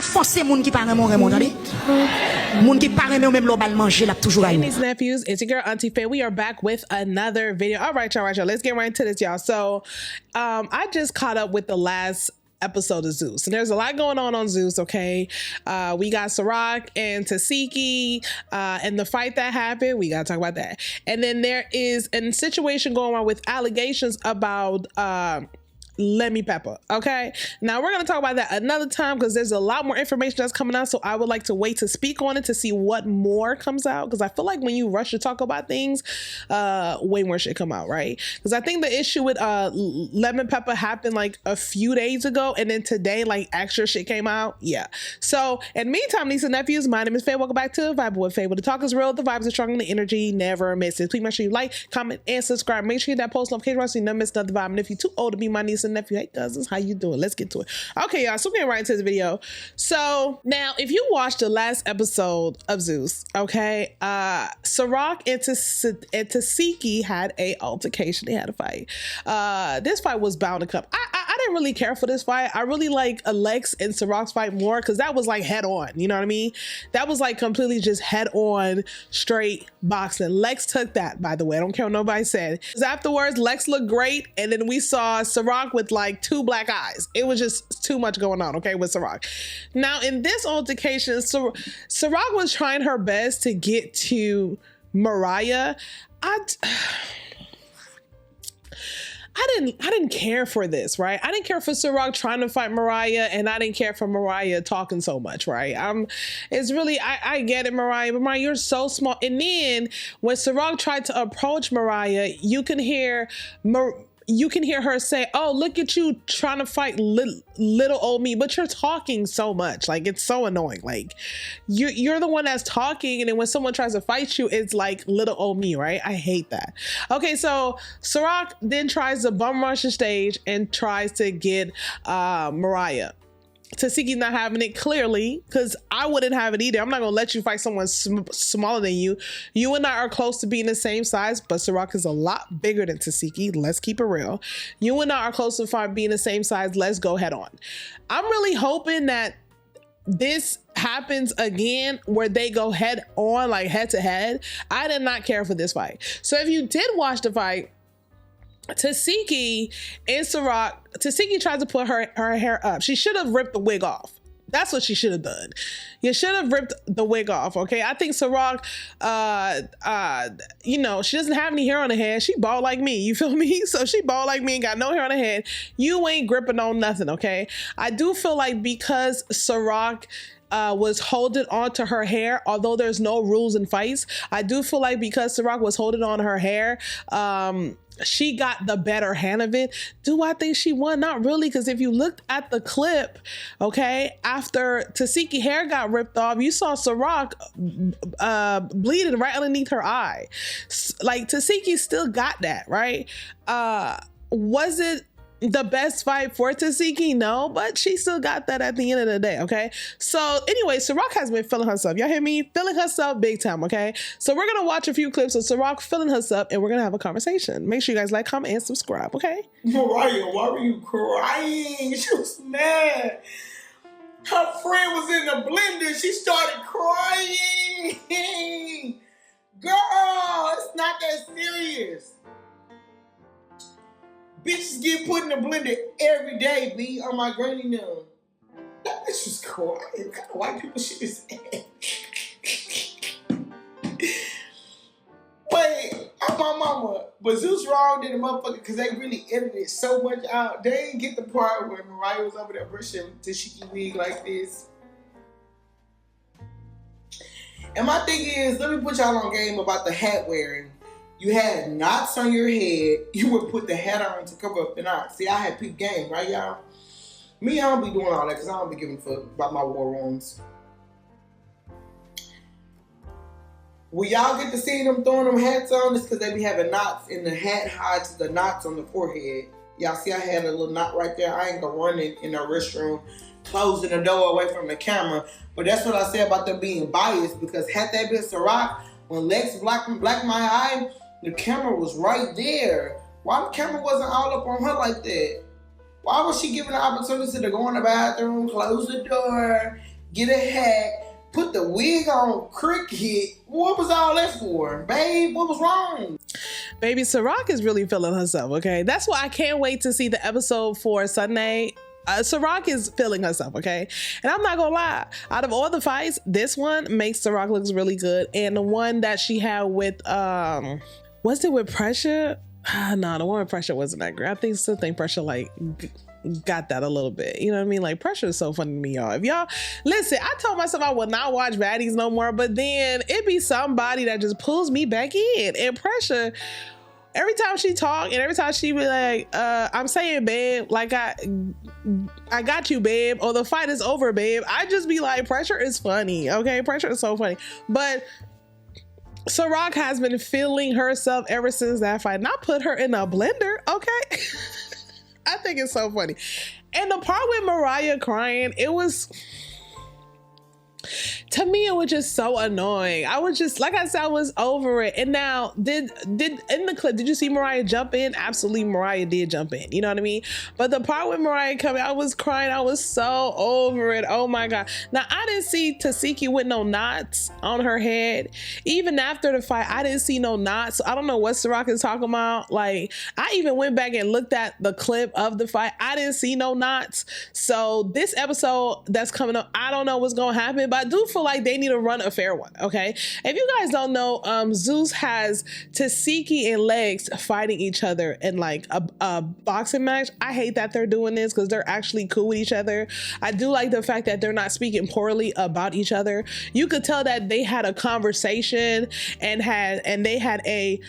pas forcer moun qui parle mon attendez. Moun qui parle même global manger là toujours Hey niece nephews, it's your girl Auntie Faye. We are back with another video. All right, y'all. Let's get right into this, y'all. So, I just caught up with the last episode of Zeus, and there's a lot going on Zeus. Okay, we got Ciroc and Tesehki, and the fight that happened. We gotta talk about that. And then there is a situation going on with allegations about Lemmy Pepper. Okay, now we're gonna talk about that another time because there's a lot more information that's coming out, so I would like to wait to speak on it to see what more comes out, because I feel like when you rush to talk about things, way more shit come out, right? Because I think the issue with Lemon Pepper happened like a few days ago, and then today like extra shit came out. Yeah, so in the meantime, nieces and nephews, my name is Faye. Welcome back to Vibe with Faye, where the talk is real, the vibes are strong, and the energy never misses. Please make sure you like, comment, and subscribe. Make sure you hit that post notification so you never miss another vibe. And if you're too old to be my niece and nephew, hey cousins, how you doing? Let's get to it. Okay, y'all, so we're getting right into this video. So now, if you watched the last episode of Zeus, okay, Ciroc and Tesehki had a altercation. They had a fight. This fight was bound to come. I didn't really care for this fight. I really like Lex and Ciroc's fight more because that was like head on. You know what I mean? That was like completely just head on, straight boxing. Lex took that, by the way. I don't care what nobody said. Because afterwards, Lex looked great, and then we saw Ciroc with like 2 black eyes. It was just too much going on, okay, with Ciroc. Now, in this altercation, Ciroc was trying her best to get to Mariah. I didn't care for this, right? I didn't care for Ciroc trying to fight Mariah, and I didn't care for Mariah talking so much, right? It's really, I get it, Mariah, but Mariah, you're so small. And then when Ciroc tried to approach Mariah, you can hear her say, oh, look at you trying to fight little old me, but you're talking so much. Like, it's so annoying. Like, you're the one that's talking, and then when someone tries to fight you, it's like little old me, right? I hate that. Okay, so Ciroc then tries to bum rush the stage and tries to get Mariah. Tesehki's not having it, clearly, because I wouldn't have it either. I'm not going to let you fight someone smaller than you. You and I are close to being the same size, but Ciroc is a lot bigger than Tesehki. Let's keep it real. You and I are close to being the same size. Let's go head on. I'm really hoping that this happens again where they go head on, like head to head. I did not care for this fight. So if you did watch the fight, Tesehki and Ciroc, Tesehki tried to put her hair up. She should have ripped the wig off. That's what she should have done. You should have ripped the wig off, okay? I think Ciroc, you know, she doesn't have any hair on her head. She bald like me, you feel me? So she bald like me and got no hair on her head. You ain't gripping on nothing, okay? I do feel like because Ciroc was holding on to her hair, although there's no rules in fights, I do feel like because Ciroc was holding on to her hair, she got the better hand of it. Do I think she won? Not really, because if you looked at the clip, okay, after Tesehki hair got ripped off, you saw Ciroc bleeding right underneath her eye. Like, Tesehki still got that, right? Was it the best fight for Tesehki? No, but she still got that at the end of the day, okay? So anyway, Ciroc has been feeling herself. Y'all hear me? Feeling herself big time, okay? So we're gonna watch a few clips of Ciroc feeling herself, and we're gonna have a conversation. Make sure you guys like, comment, and subscribe, okay? Mariah, why were you crying? She was mad. Her friend was in the blender. She started crying. Girl, it's not that serious. Bitches get put in the blender every day, B, on my granny now. That bitch was crying. What kind of white people shit is that? Wait, I'm my mama. But Zeus wrong than the motherfucker because they really edited so much out. They didn't get the part where Mariah was over there brushing Tesehki wig like this. And my thing is, let me put y'all on game about the hat wearing. You had knots on your head. You would put the hat on to cover up the knots. See, I had peep game, right, y'all? Me, I don't be doing all that because I don't be giving a fuck about my war wounds. When y'all get to see them throwing them hats on, it's because they be having knots and the hat hides the knots on the forehead. Y'all see I had a little knot right there. I ain't gonna run in the restroom, closing the door away from the camera. But that's what I said about them being biased, because had that been Ciroc, when Lex blacked my eye, the camera was right there. Why the camera wasn't all up on her like that? Why was she given the opportunity to go in the bathroom, close the door, get a hat, put the wig on cricket. What was all that for? Babe, what was wrong? Baby, Ciroc is really feeling herself, okay? That's why I can't wait to see the episode for Sunday. Ciroc is feeling herself, okay? And I'm not gonna lie, out of all the fights, this one makes Ciroc looks really good. And the one that she had with, was it with Pressure? No, the one with Pressure wasn't that great. I still think Pressure like got that a little bit. You know what I mean? Like Pressure is so funny to me, y'all. If y'all listen, I told myself I would not watch baddies no more, but then it be somebody that just pulls me back in. And Pressure, every time she talk and every time she be like, I'm saying, babe, like I got you, babe, or the fight is over, babe, I just be like, Pressure is funny, okay? Pressure is so funny. But Ciroc has been feeling herself ever since that fight. And I put her in a blender, okay? I think it's so funny. And the part with Mariah crying, it was, to me, it was just so annoying. I was just, like I said, I was over it. And now, did in the clip, did you see Mariah jump in? Absolutely, Mariah did jump in. You know what I mean? But the part with Mariah coming, I was crying. I was so over it. Oh my God. Now, I didn't see Tesehki with no knots on her head. Even after the fight, I didn't see no knots. So I don't know what Ciroc is talking about. Like, I even went back and looked at the clip of the fight. I didn't see no knots. So this episode that's coming up, I don't know what's going to happen, but I do feel like they need to run a fair one, okay? If you guys don't know, Zeus has Tesehki and Legs fighting each other in like a boxing match. I hate that they're doing this because they're actually cool with each other. I do like the fact that they're not speaking poorly about each other. You could tell that they had a conversation and they had a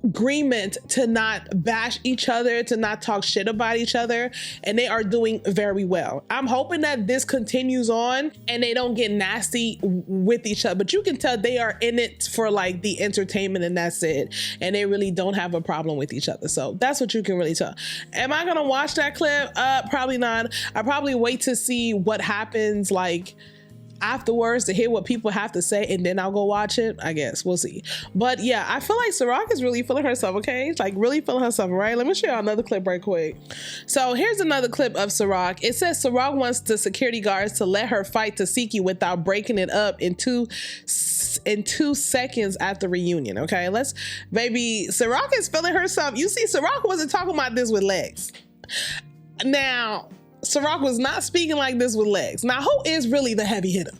agreement to not bash each other, to not talk shit about each other, and they are doing very well. I'm hoping that this continues on and they don't get nasty with each other, but you can tell they are in it for like the entertainment and that's it, and they really don't have a problem with each other. So that's what you can really tell. Am I gonna watch that clip? Probably not. I probably wait to see what happens like afterwards to hear what people have to say, and then I'll go watch it. I guess we'll see. But yeah, I feel like Ciroc is really feeling herself, okay? Like really feeling herself, right? Let me show you another clip right quick. So here's another clip of Ciroc. It says Ciroc wants the security guards to let her fight Tesehki without breaking it up in two seconds at the reunion, okay? Baby, Ciroc is feeling herself. You see, Ciroc wasn't talking about this with Legs. Now, Ciroc was not speaking like this with Legs. Now, who is really the heavy hitter?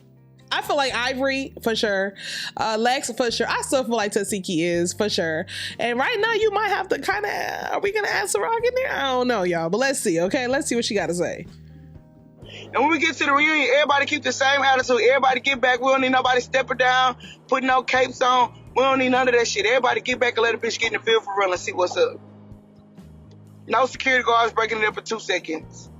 I feel like Ivory, for sure. Legs, for sure. I still feel like Tesehki is, for sure. And right now, you might have to kind of, are we going to add Ciroc in there? I don't know, y'all. But let's see, okay? Let's see what she got to say. And when we get to the reunion, everybody keep the same attitude. Everybody get back. We don't need nobody stepping down, putting no capes on. We don't need none of that shit. Everybody get back and let a bitch get in the field for real and see what's up. No security guards breaking it up for 2 seconds.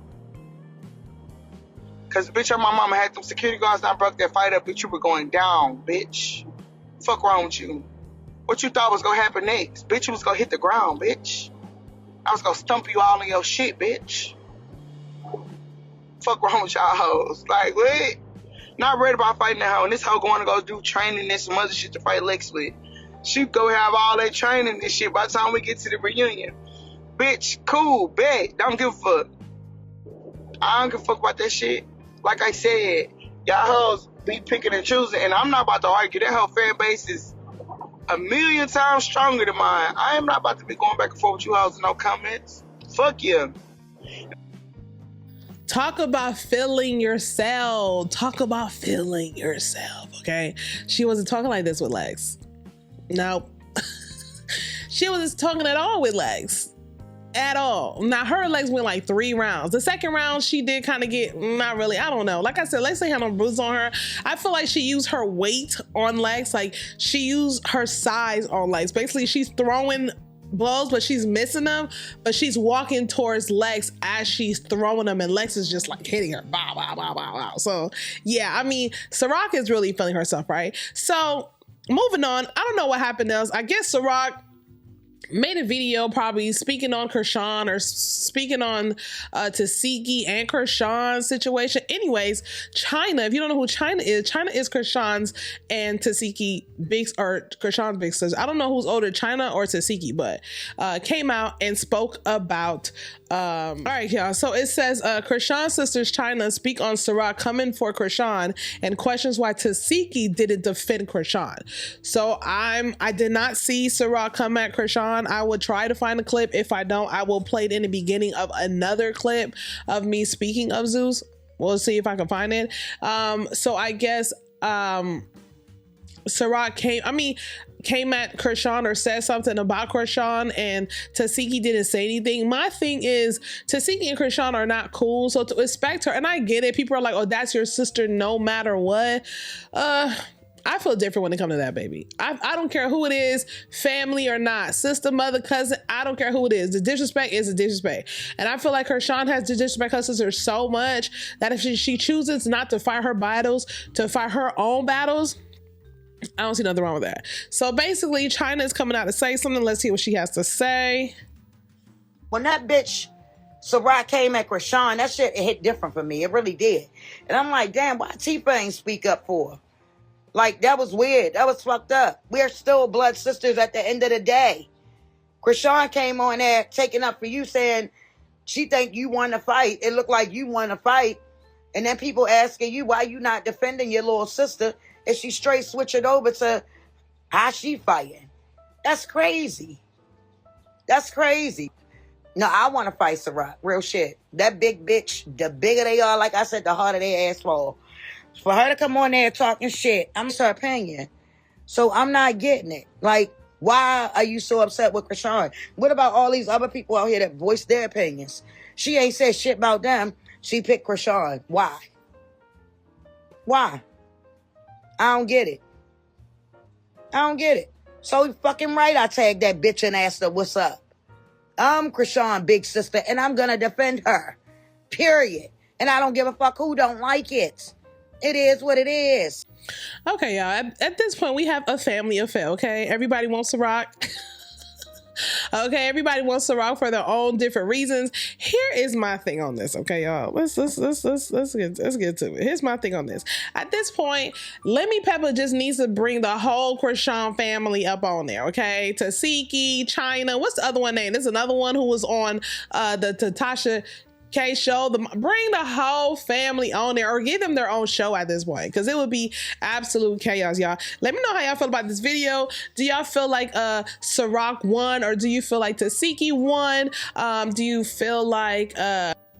Cause bitch, my mama had them security guards not broke that fight up, bitch. You were going down, bitch. Fuck wrong with you? What you thought was gonna happen next? Bitch, you was gonna hit the ground, bitch. I was gonna stump you all in your shit, bitch. Fuck wrong with y'all hoes? Like, what? Not ready about fighting that hoe. And this hoe going to go do training and some other shit to fight Lex with. She go have all that training and shit by the time we get to the reunion. Bitch, cool, bet. Don't give a fuck. I don't give a fuck about that shit. Like I said, y'all hoes be picking and choosing, and I'm not about to argue. That whole fan base is a million times stronger than mine. I am not about to be going back and forth with you hoes in no comments. Fuck you. Talk about feeling yourself. Talk about feeling yourself, okay? She wasn't talking like this with Legs. Nope. She wasn't talking at all with Legs. At all. Now her Legs went like 3 rounds. The second round she did kind of get, not really, I don't know. Like I said, Legs ain't had no bruise on her. I feel like she used her weight on Legs. Like she used her size on Legs. Basically she's throwing blows, but she's missing them, but she's walking towards Lex as she's throwing them, and Lex is just like hitting her. Bow, bow, bow, bow, bow. So yeah, I mean, Ciroc is really feeling herself, right? So moving on, I don't know what happened else. I guess Ciroc made a video probably speaking on Krishan or speaking on Tesehki and Krishan's situation. Anyways, China, if you don't know who China is Krishan's and Tesehki Krishan's big sister. I don't know who's older, China or Tesehki, but came out and spoke about All right, y'all. So it says Krishan's sisters China speak on Ciroc coming for Krishan and questions why Tesehki didn't defend Krishan. So I did not see Ciroc come at Krishan. I will try to find a clip. If I don't, I will play it in the beginning of another clip of me speaking of Zeus. We'll see if I can find it. So I guess Ciroc came at Krishan or said something about Krishan, and Tesehki didn't say anything. My thing is, Tesehki and Krishan are not cool, so to respect her, and I get it. People are like, oh, that's your sister no matter what. I feel different when it comes to that, baby. I don't care who it is, family or not, sister, mother, cousin, I don't care who it is. The disrespect is the disrespect. And I feel like Krishan has to disrespect her sister so much that if she chooses not to fight her battles, to fight her own battles, I don't see nothing wrong with that. So basically, China is coming out to say something. Let's see what she has to say. When that bitch Ciroc came at Krishan, that shit, it hit different for me. It really did. And I'm like, damn, why Tifa ain't speak up for her? Like, that was weird. That was fucked up. We're still blood sisters at the end of the day. Krishan came on there taking up for you, saying she think you won the fight. It looked like you won the fight. And then people asking you why you not defending your little sister. And she straight switch it over to how she fighting. That's crazy. That's crazy. No, I want to fight Ciroc. Real shit. That big bitch, the bigger they are, like I said, the harder their ass fall. For her to come on there talking shit, I'm her opinion. So I'm not getting it. Like, why are you so upset with Krishan? What about all these other people out here that voice their opinions? She ain't said shit about them. She picked Krishan. Why? Why? I don't get it. I don't get it. So fucking right, I tagged that bitch and asked her, what's up? I'm Krishan, big sister, and I'm gonna defend her. Period. And I don't give a fuck who don't like it. It is what it is. Okay, y'all. At this point, we have a family affair, okay? Everybody wants Ciroc. Okay, everybody wants Ciroc for their own different reasons. Here is my thing on this, okay, y'all. Let's get to it. Here's my thing on this. At this point, Lemmy Pepper just needs to bring the whole Krishan family up on there, okay? Tesehki, China. What's the other one name? There's another one who was on the Tasha K show. Bring the whole family on there, or give them their own show at this point, because it would be absolute chaos, y'all. Let me know how y'all feel about this video. Do y'all feel like Ciroc won, or do you feel like Tesehki won? Do you feel like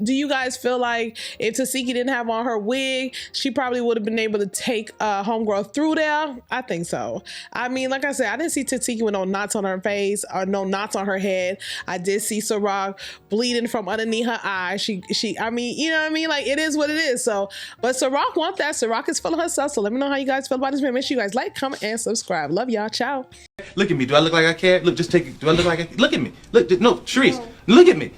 do you guys feel like if Tesehki didn't have on her wig, she probably would have been able to take homegirl through there? I think so. I mean, like I said, I didn't see Tesehki with no knots on her face or no knots on her head. I did see Ciroc bleeding from underneath her eye. I mean, you know what I mean? Like, it is what it is. So, but Ciroc want that. Ciroc is full of herself. So let me know how you guys feel about this video. Make sure you guys like, comment, and subscribe. Love y'all. Ciao. Look at me. Do I look like I care? Look, just take it. Do I look like I... Look at me. Look, no, Sharice, look at me.